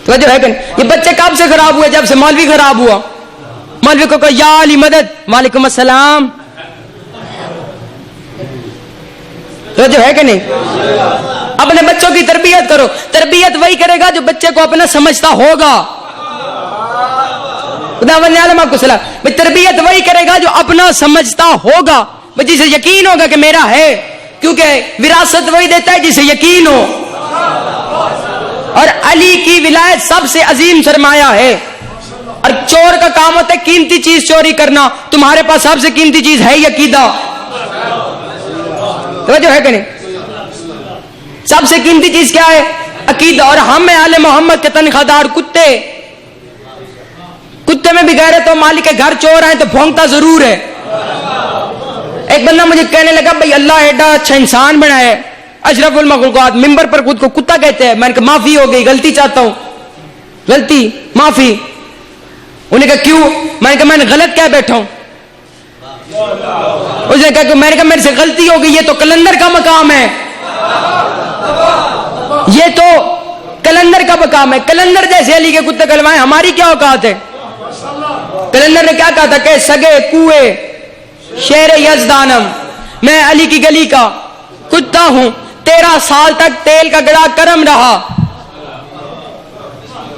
تو جو ہے کہ یہ بچے کب سے خراب ہوئے, جب سے مولوی خراب ہوا. مولوی کو کہا یا علی مدد, وعلیکم السلام. تو جو ہے کہ نہیں, اپنے بچوں کی تربیت کرو. تربیت وہی کرے گا جو بچے کو اپنا سمجھتا ہوگا. خداوند عالم آپ کو سلام. تربیت وہی کرے گا جو اپنا سمجھتا ہوگا, جسے یقین ہوگا کہ میرا ہے, کیونکہ وراثت وہی دیتا ہے جسے یقین ہو. اور علی کی ولایت سب سے عظیم سرمایہ ہے. اور چور کا کام ہوتا ہے قیمتی چیز چوری کرنا, تمہارے پاس سب سے قیمتی چیز ہے ہی عقیدہ. توجہ ہے کہ نہیں, سب سے قیمتی چیز کیا ہے, عقیدہ. اور ہم آل محمد کے تنخواہ دار کتے میں بھی غیرت ہو, مالک کے گھر چور آئے تو بھونکتا ضرور ہے. ایک بندہ مجھے کہنے لگا بھائی اللہ ایڈا اچھا انسان بنایا ہے, اشرف المخلوقات, ممبر پر خود کو کتا کہتے ہیں. میں نے کہا معافی ہو گئی, غلطی چاہتا ہوں, غلطی معافی. انہوں نے کہا کیوں, میں نے کہا میں نے غلط کیا بیٹھا ہوں. اس نے کہا کہ میں نے کہا میرے سے غلطی ہو گئی, یہ تو کلندر کا مقام ہے, یہ تو کلندر کا مقام ہے. کلندر جیسے علی کے کتے کلوائیں, ہماری کیا اوقات ہے. کلندر نے کیا کہا تھا کہ سگے کوئے شیر یزدانم, میں علی کی گلی کا کتا ہوں, 13 سال تک تیل کا گڑا کرم رہا.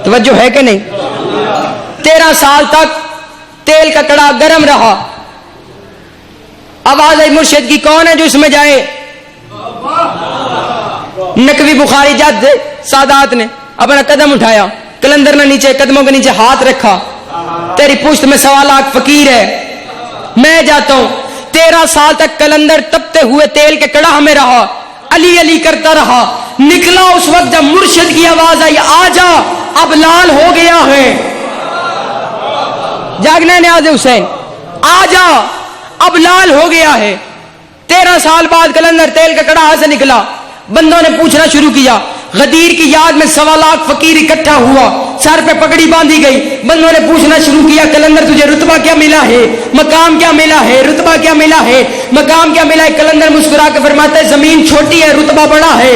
توجہ ہے کہ نہیں, 13 سال تک تیل کا کڑا گرم رہا. آواز آئی مرشد کی, کون ہے جو اس میں جائے. نقوی بخاری جد سادات نے اپنا قدم اٹھایا, کلندر نے نیچے قدموں کے نیچے ہاتھ رکھا, تیری پشت میں 1.25 لاکھ فقیر ہے, میں جاتا ہوں. 13 سال تک کلندر تپتے ہوئے تیل کے کڑاہ میں رہا, علی علی کرتا رہا. نکلا اس وقت جب مرشد کی آواز آئی, آجا اب لال ہو گیا ہے. جاگنا نیاز حسین, آجا اب لال ہو گیا ہے. 13 سال بعد کلندر تیل کا کڑاہ سے نکلا. بندوں نے پوچھنا شروع کیا, غدیر کی یاد میں 1.25 لاکھ فقیر اکٹھا ہوا, سر پہ پگڑی باندھی گئی. بندوں نے پوچھنا شروع کیا, کلندر تجھے رتبہ کیا ملا ہے, مقام کیا ملا ہے, رتبہ کیا ملا ہے, مقام کیا ملا ہے. کلندر مسکرا کے فرماتا ہے زمین چھوٹی ہے رتبہ بڑا ہے.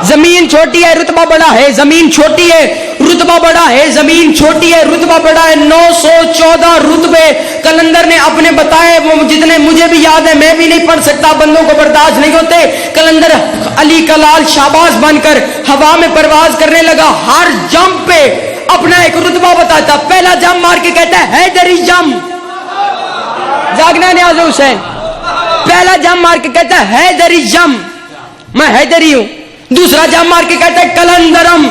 زمین چھوٹی ہے رتبہ بڑا ہے, زمین چھوٹی ہے رتبہ بڑا ہے, زمین چھوٹی ہے رتبہ بڑا ہے. 914 رتبے کلندر نے اپنے بتائے, وہ جتنے مجھے بھی یاد ہے, میں بھی نہیں پڑھ سکتا, بندوں کو برداشت نہیں ہوتے. کلندر علی کا لال شاباز بن کر ہوا میں پرواز کرنے لگا. ہر جمپ پہ اپنا ایک رتبہ بتاتا. پہلا جمپ مار کے کہتا ہے حیدری جمپ, جاگنا نیاز حسین. پہلا جم مار کے کہتا ہے حیدری جم، میں حیدری ہوں. دوسرا جم مار کے کہتا ہے کلندرم.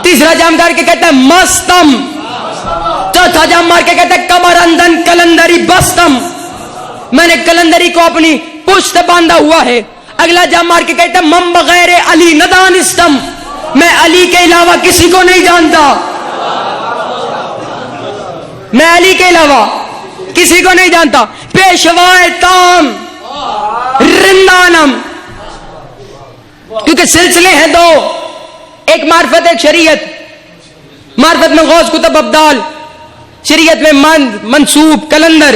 تیسرا جم مار کے کہتا ہے مستم. چوتھا جم مار کے کہتا ہے کمرندن کلندری بستم، میں نے کلندری کو اپنی پشت باندھا ہوا ہے. اگلا جم مار کے کہتا ہے من بغیر علی ندانستم، میں علی کے علاوہ کسی کو نہیں جانتا. میں علی کے علاوہ کسی کو نہیں جانتا. پیشوائے تام رندانم. کیونکہ سلسلے ہیں دو، ایک معرفت ایک شریعت. معرفت میں غوث کتب ابدال، شریعت میں منصوب کلندر.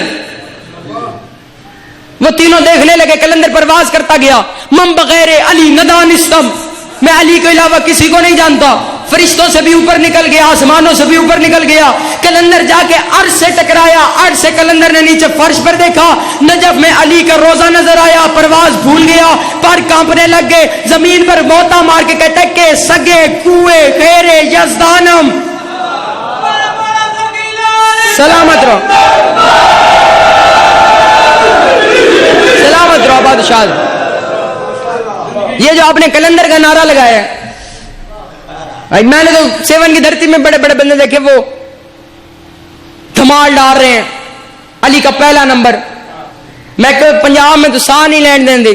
وہ تینوں دیکھنے لگے، کلندر پرواز کرتا گیا. من بغیر علی ندانستم، میں علی کے علاوہ کسی کو نہیں جانتا. فرشتوں سے بھی اوپر نکل گیا، آسمانوں سے بھی اوپر نکل گیا. کلندر جا کے عرش سے ٹکرایا. عرش سے کلندر نے نیچے فرش پر دیکھا، نجف میں علی کا روزہ نظر آیا. پرواز بھول گیا، پر کانپنے لگ گئے. زمین پر موتا مار کے کہتا ہے کہ سگے کوئے خیرے یزدانم. سلامت رہو، سلامت رہو بادشاہ. یہ جو آپ نے کلندر کا نعرہ لگایا ہے، میں نے تو سیون کی دھرتی میں بڑے بڑے بندے دیکھے، وہ دھمال ڈال رہے ہیں علی کا پہلا نمبر. میں کہ پنجاب میں تو ساہ نہیں لین دیں دے،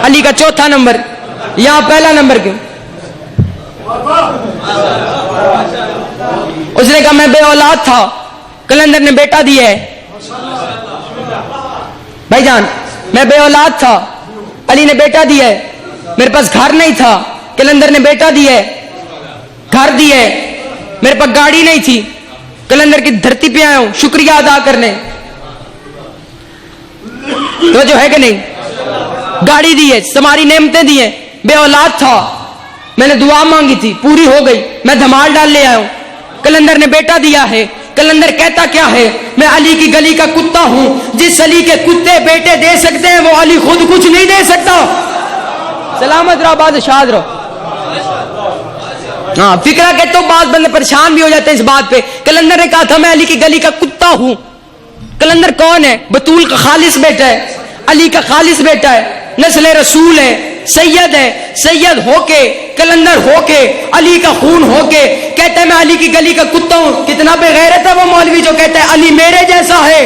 علی کا چوتھا نمبر، یہاں پہلا نمبر کیوں؟ اس نے کہا میں بے اولاد تھا، کلندر نے بیٹا دیا ہے. بھائی جان میں بے اولاد تھا، علی نے بیٹا دیا ہے. میرے پاس گھر نہیں تھا، کلندر نے بیٹا دیا ہے، گھر دیا ہے. میرے پاس گاڑی نہیں تھی، کلندر کی دھرتی پہ آیا ہوں شکریہ ادا کرنے. تو جو ہے کہ نہیں، گاڑی دی ہے، تمہاری نعمتیں دی ہیں. بے اولاد تھا، میں نے دعا مانگی تھی، پوری ہو گئی، میں دھمال ڈال لے آیا ہوں. کلندر نے بیٹا دیا ہے. کلندر کہتا کیا ہے؟ میں علی کی گلی کا کتا ہوں. جس علی کے کتے بیٹے دے سکتے ہیں وہ علی خود کچھ نہیں دے سکتا. سلامت رہو بادشاہ رہو. ہاں فکرہ کہ تو بعض بندے پریشان بھی ہو جاتے ہیں اس بات پہ. کلندر نے کہا تھا میں علی کی گلی کا کتا ہوں. کلندر کون ہے؟ بطول کا خالص بیٹا ہے، علی کا خالص بیٹا ہے، نسل رسول ہے، سید ہے. سید ہو کے، کلندر ہو کے، علی کا خون ہو کے کہتا ہے میں علی کی گلی کا کتا ہوں. کتنا بے غیرت ہے وہ مولوی جو کہتا ہے علی میرے جیسا ہے.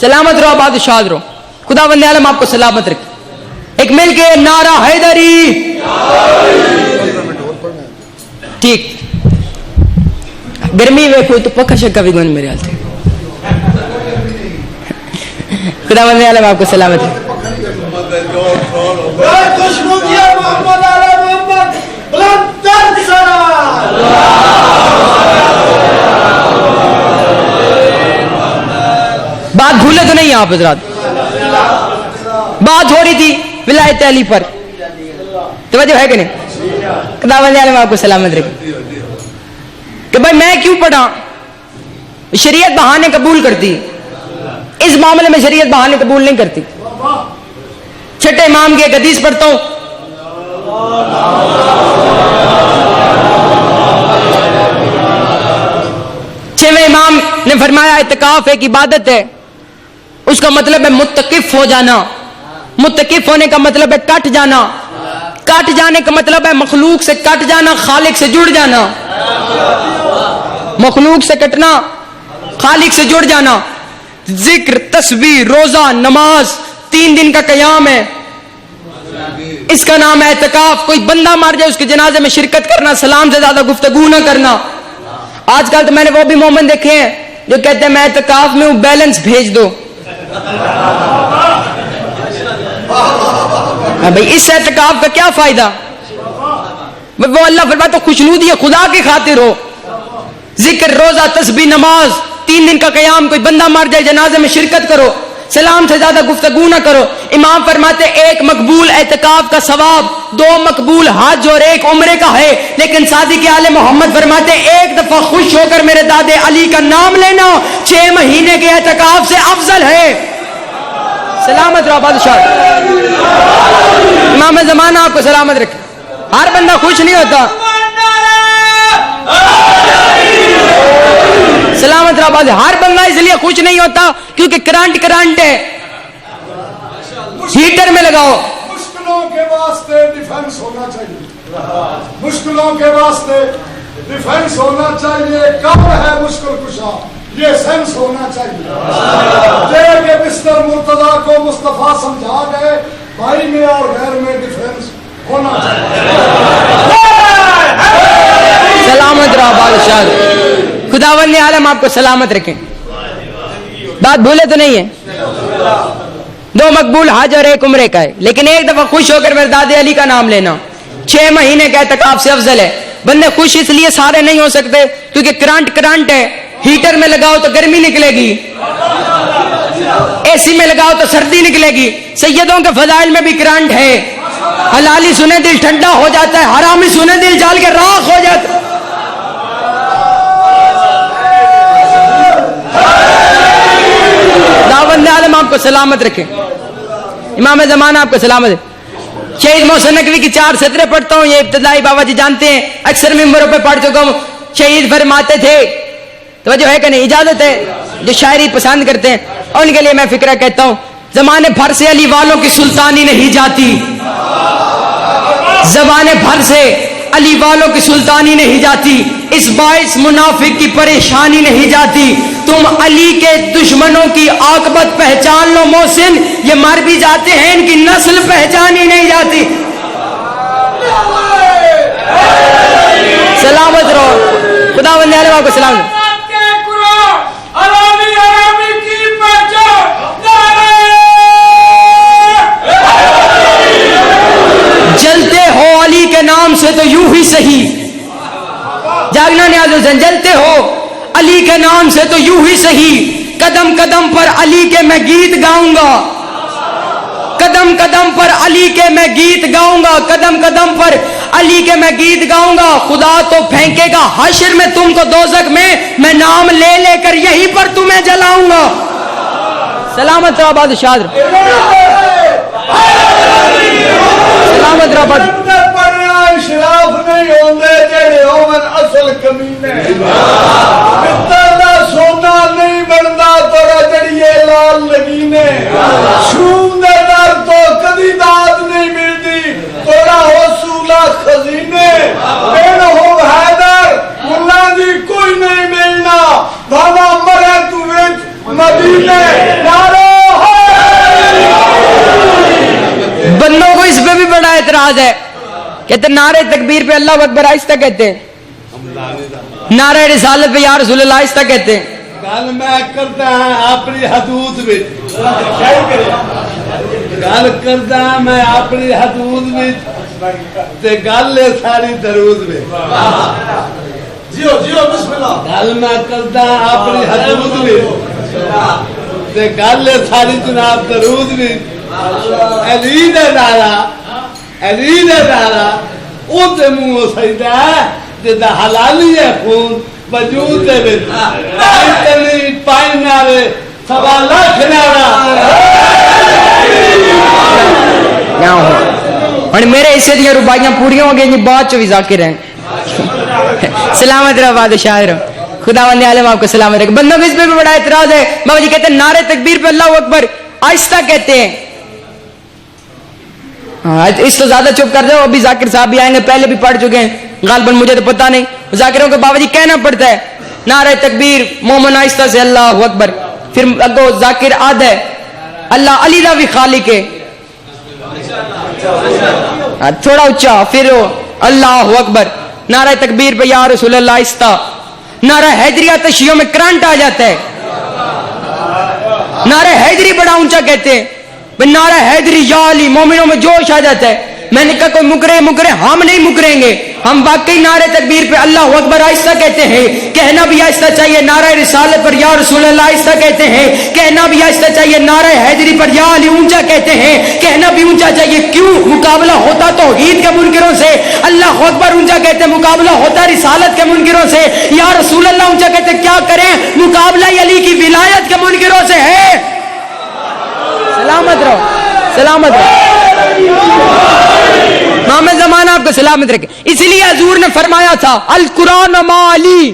سلامت رہو بادشاہ رہو. خدا بندے عالم آپ کو سلامت رکھے. ایک مل کے نعرہ حیدری. ٹھیک گرمی میں کوئی تو پکا شکا بھی گون میرے حال تھے. خدا بندے عالم آپ کو سلامت رکھے. بات بھولے تو نہیں آپ حضرات، بات ہو رہی تھی ولایت علی پر. توجہ ہے کہ نہیں؟ خدا بندے عالم آپ کو سلامت رکھے. کہ بھائی میں کیوں پڑھا؟ شریعت بہانے قبول کرتی، اس معاملے میں شریعت بہانے قبول نہیں کرتی. چھٹے امام کی ایک حدیث پڑھتا ہوں. چھویں امام نے فرمایا اعتکاف ایک عبادت ہے، اس کا مطلب ہے متقف ہو جانا. متقف ہونے کا مطلب ہے کٹ جانا. کٹ جانے کا مطلب ہے مخلوق سے کٹ جانا، خالق سے جڑ جانا. مخلوق سے کٹنا، خالق سے جڑ جانا. ذکر، تسبیح، روزہ، نماز 3 دن کا قیام ہے، اس کا نام ہے اعتکاف. کوئی بندہ مر جائے اس کے جنازے میں شرکت کرنا، سلام سے زیادہ گفتگو نہ کرنا. آج کل تو میں نے وہ بھی مومن دیکھے ہیں جو کہتے ہیں میں اعتکاف میں ہوں بیلنس بھیج دو. بھائی اس اعتکاف کا کیا فائدہ؟ وہ اللہ فرماتا تو خوشنودی خدا کی خاطر ہو. ذکر، روزہ، تسبیح، نماز، 3 دن کا قیام. کوئی بندہ مر جائے جنازے میں شرکت کرو، سلام سے زیادہ گفتگو نہ کرو. امام فرماتے 1 مقبول اعتکاف کا ثواب 2 مقبول حج اور 1 عمرے کا ہے. لیکن صادق آل محمد فرماتے 1 دفعہ خوش ہو کر میرے دادے علی کا نام لینا 6 مہینے کے اعتکاف سے افضل ہے. سلامت رہو بادشاہ. امام زمانہ آپ کو سلامت رکھے. ہر بندہ خوش نہیں ہوتا. سلامت رہا بات. ہر بندہ اس لیے خوش نہیں ہوتا کیونکہ کرنٹ ہے. ہیٹر میں لگاؤ. مشکلوں کے واسطے ڈیفنس ہونا چاہیے. مشکلوں کے واسطے ڈیفنس ہونا چاہیے. کب ہے مشکل کشا؟ یہ سینس ہونا چاہیے. جیل کے بستر مرتضیٰ کو مصطفیٰ سمجھا گئے بھائی میں اور غیر میں ڈیفنس ہونا چاہیے. سلامت رہا بادشاہ. خداوند عالم آپ کو سلامت رکھیں. بات بھولے تو نہیں ہے. 2 مقبول حج اور 1 عمرے کا ہے. لیکن ایک دفعہ خوش ہو کر میرے دادے علی کا نام لینا 6 مہینے کا اعتکاف سے افضل ہے. بندے خوش اس لیے سارے نہیں ہو سکتے کیونکہ کرنٹ ہے. ہیٹر میں لگاؤ تو گرمی نکلے گی, اے سی میں لگاؤ تو سردی نکلے گی. سیدوں کے فضائل میں بھی کرنٹ ہے. حلالی سنے دل ٹھنڈا ہو جاتا ہے, حرامی سنے دل جال کے راکھ ہو جاتا ہے. خداوند عالم آپ کو سلامت رکھیں. امام زمانہ آپ کو سلامت ہے. شہید محسن نقوی کی 4 سطریں پڑھتا ہوں. یہ ابتدائی بابا جی جانتے ہیں, اکثر ممبروں پہ پڑھ چکا ہوں. شہید فرماتے تھے, توجہ ہے کہ نہیں, اجازت ہے جو شاعری پسند کرتے ہیں ان کے لیے میں فکرہ کہتا ہوں. زمانے بھر سے علی والوں کی سلطانی نہیں جاتی, زمانے بھر سے علی والوں کی سلطانی نہیں جاتی. اس باعث منافق کی پریشانی نہیں جاتی. تم علی کے دشمنوں کی عاقبت پہچان لو محسن, یہ مر بھی جاتے ہیں ان کی نسل پہچانی نہیں جاتی. سلامت رہو. خداوند عالم آپ کو سلامت. جلتے ہو علی کے نام سے تو یوں ہی صحیح, جاگنا نیاز حسین, جلتے ہو علی کے نام سے تو یوں ہی صحیح. قدم قدم پر علی کے میں گیت گاؤں گا, قدم قدم پر علی کے میں گیت گاؤں گا, قدم قدم پر علی کے میں گیت گاؤں گا. خدا تو پھینکے گا حشر میں تم کو دوزخ میں نام لے لے کر یہیں پر تمہیں جلاؤں گا. سلامت رہو بادشاہ. سلامت رہو بادشاہ. شراف نہیں ہوندے جڑے ہون اصل کمینے. مطلب سونا نہیں بندا تورا جڑیے لال لگینے. شوم دے در تو کدی داد نہیں ملدی تورا حصولہ خزینے. بین ہو حیدر ملا دی کوئی نہیں ملنا بابا مرے تو وچ مدینے. بندوں کو اس پہ بھی بڑا اعتراض ہے, کہتے نعرہ تکبیر پہ اللہ اکبر آہستہ کہتے ہیں, نعرہ رسالت پہ یا رسول اللہ آہستہ کہتے ہیں. گل میں کرتا ہوں اپنی حدود میں, گل کرتا ہوں میں اپنی حدود میں, تے گل ہے ساری درود میں. جیو جیو بسم اللہ. گل میں کرتا ہوں اپنی حدود میں, تے گل ہے ساری جناب درود میں. علی دا نعرہ, علی دا نعرہ او تے منہ سجدہ ہے جدا حلالی ہے خون وجود دے وچ. اتنی پائے نعرے 1.25 لاکھ نعرہ کیا ہو. اور میرے حصے دیا ربائیاں پوریاں ہو گئی, بعد چو بھی ذاکر ہیں. سلامت رہو بادشاہ رہو. خداوند عالم آپ کو سلامت رکھے. بندوں کو اس پہ بھی بڑا اعتراض ہے. بابا جی کہتے ہیں نعرہ تکبیر پہ اللہ اکبر آہستہ کہتے ہیں. اس تو زیادہ چپ کر جاؤ, ابھی ذاکر صاحب بھی آئیں گے, پہلے بھی پڑھ چکے ہیں غالباً, مجھے تو پتہ نہیں. ذاکروں کو بابا جی کہنا پڑتا ہے نعرہ تکبیر مومن آہستہ سے اللہ اکبر, پھر اگو ذاکر آدھ ہے اللہ علی دا بھی خالق ہے تھوڑا اچھا, پھر اللہ اکبر. نعرہ تکبیر پہ یا رسول اللہ آہستہ. نعرہ حیدریہ تشیعوں میں کرنٹ آ جاتا ہے, نعرہ حیدری بڑا اونچا کہتے ہیں. نعرہ حیدری یا علی مومنوں میں جوش آ جاتا ہے. میں نے کہا کوئی مکرے, ہم نہیں مکریں گے, ہم واقعی نعرہ تکبیر پہ اللہ اکبر آہستہ کہتے ہیں. کہنا بھی آہستہ چاہیے نعرہ رسالت پر یا رسول اللہ آہستہ کہتے ہیں. کہنا بھی آہستہ چاہیے نعرہ حیدری پر یا علی اونچا کہتے ہیں. کہنا بھی اونچا چاہیے, کیوں مقابلہ ہوتا توحید کے منکروں سے اللہ اکبر اونچا کہتے ہیں, مقابلہ ہوتا رسالت کے منکروں سے یا رسول اللہ اونچا کہتے ہیں. کیا کریں, مقابلہ علی کی ولایت کے منکروں سے ہے. سلامت رہو, سلامت رہو. امام زمانہ آپ کو سلامت رکھے. اسی لیے حضور نے فرمایا تھا القرآن مع علی,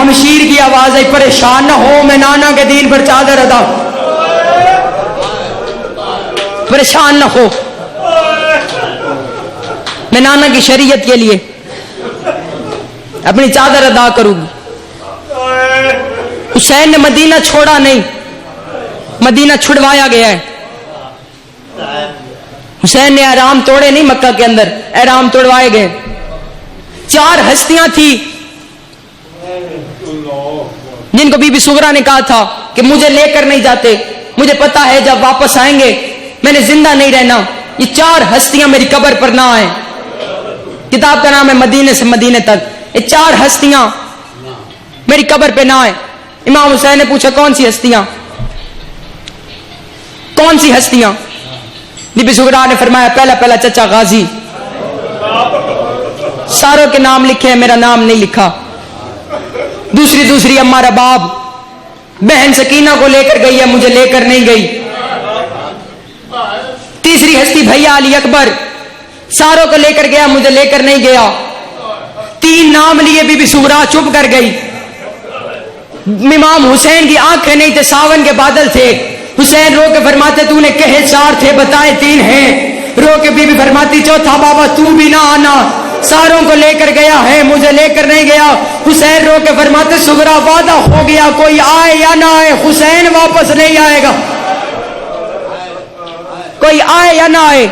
ہمشیر کی آواز آئی, پریشان نہ ہو, میں نانا کے دین پر چادر ادا, پریشان نہ ہو, میں نانا کی شریعت کے لیے اپنی چادر ادا کروں گی. حسین نے مدینہ چھوڑا نہیں, مدینہ چھڑوایا گیا ہے. حسین نے احرام توڑے نہیں, مکہ کے اندر احرام توڑوائے گئے. 4 ہستیاں تھی جن کو بی بی سغرا نے کہا تھا کہ مجھے لے کر نہیں جاتے, مجھے پتا ہے جب واپس آئیں گے میں نے زندہ نہیں رہنا, یہ 4 ہستیاں میری قبر پر نہ آئیں. کتاب کا نام ہے مدینے سے مدینے تک. یہ 4 ہستیاں میری قبر پہ نہ آئیں. امام حسین نے پوچھا کون سی ہستیاں, کون سی ہستیاں؟ بی بی سغرا نے فرمایا پہلا چچا غازی, ساروں کے نام لکھے ہیں, میرا نام نہیں لکھا. دوسری اما رباب, بہن سکینہ کو لے کر گئی ہے, مجھے لے کر نہیں گئی. تیسری ہستی بھیا علی اکبر, ساروں کو لے کر گیا, مجھے لے کر نہیں گیا. 3 نام لیے بی بی سغرا چپ کر گئی. امام حسین کی آنکھیں نہیں تھے, ساون کے بادل تھے. حسین رو کے فرماتے تو نے کہے 4 تھے بتائے 3 ہیں. رو کے بی بی فرماتی چوتھا بابا تو بھی نہ آنا, ساروں کو لے کر گیا ہے, مجھے لے کر نہیں گیا. حسین رو کے فرماتے سغرا وعدہ ہو گیا, کوئی آئے یا نہ آئے حسین واپس نہیں آئے گا, کوئی آئے یا نہ آئے.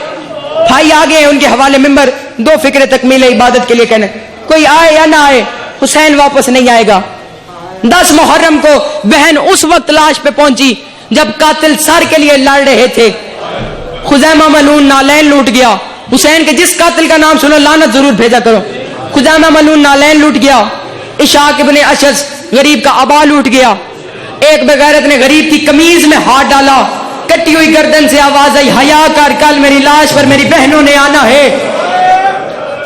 بھائی آگے ان کے حوالے ممبر 2 فکر تکمیل عبادت کے لیے کہنے, کوئی آئے یا نہ آئے حسین واپس نہیں آئے گا. 10 محرم کو بہن اس وقت لاش پہ پہنچی جب قاتل سر کے لیے لڑ رہے تھے. خزیمہ ملعون نالین لوٹ گیا. حسین کے جس قاتل کا نام سنو لعنت ضرور بھیجا کرو. خزیمہ ملعون نالین لوٹ گیا. اشاق ابن اشج غریب کا عبا لوٹ گیا. ایک بغیرت نے غریب کی قمیض میں ہاتھ ڈالا, کٹی ہوئی گردن سے آواز آئی حیا کر, کل میری لاش پر میری بہنوں نے آنا ہے.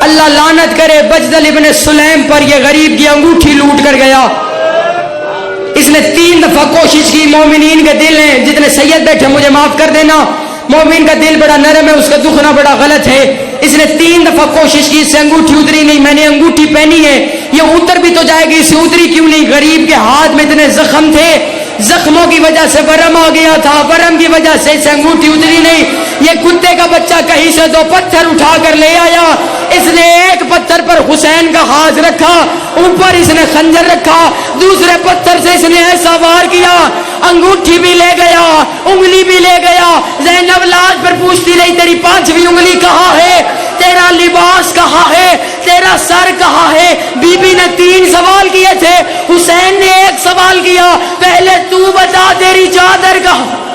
اللہ لعنت کرے بجدل ابن سلیم پر, یہ غریب کی انگوٹھی لوٹ کر گیا. اس نے 3 دفعہ کوشش کی. مومنین کے دل ہیں, جتنے سید بیٹھے مجھے معاف کر دینا, مومن کا دل بڑا نرم ہے, اس کا دکھنا بڑا غلط ہے. اس نے 3 دفعہ کوشش کی, اس سے انگوٹھی اتری نہیں. میں نے انگوٹھی پہنی ہے, یہ اتر بھی تو جائے گی, اسے اتری کیوں نہیں؟ غریب کے ہاتھ میں اتنے زخم تھے, زخموں کی وجہ سے ورم آ گیا تھا, ورم کی وجہ سے اسے انگوٹھی اتری نہیں. یہ کتے کا بچہ کہیں سے 2 پتھر اٹھا کر لے آیا. اس نے ایک پتھر پر حسین کا ہاتھ رکھا, اوپر اس نے خنجر رکھا, دوسرے پتھر سے اس نے ایسا وار کیا, انگوٹھی بھی لے گیا, انگلی بھی لے گیا. زینب لاش پر پوچھتی رہی تیری 5ویں انگلی کہاں ہے, تیرا لباس کہاں ہے, تیرا سر کہاں ہے؟ بی بی نے 3 سوال کیے تھے, حسین نے 1 سوال کیا, پہلے تو بتا تیری چادر کہاں.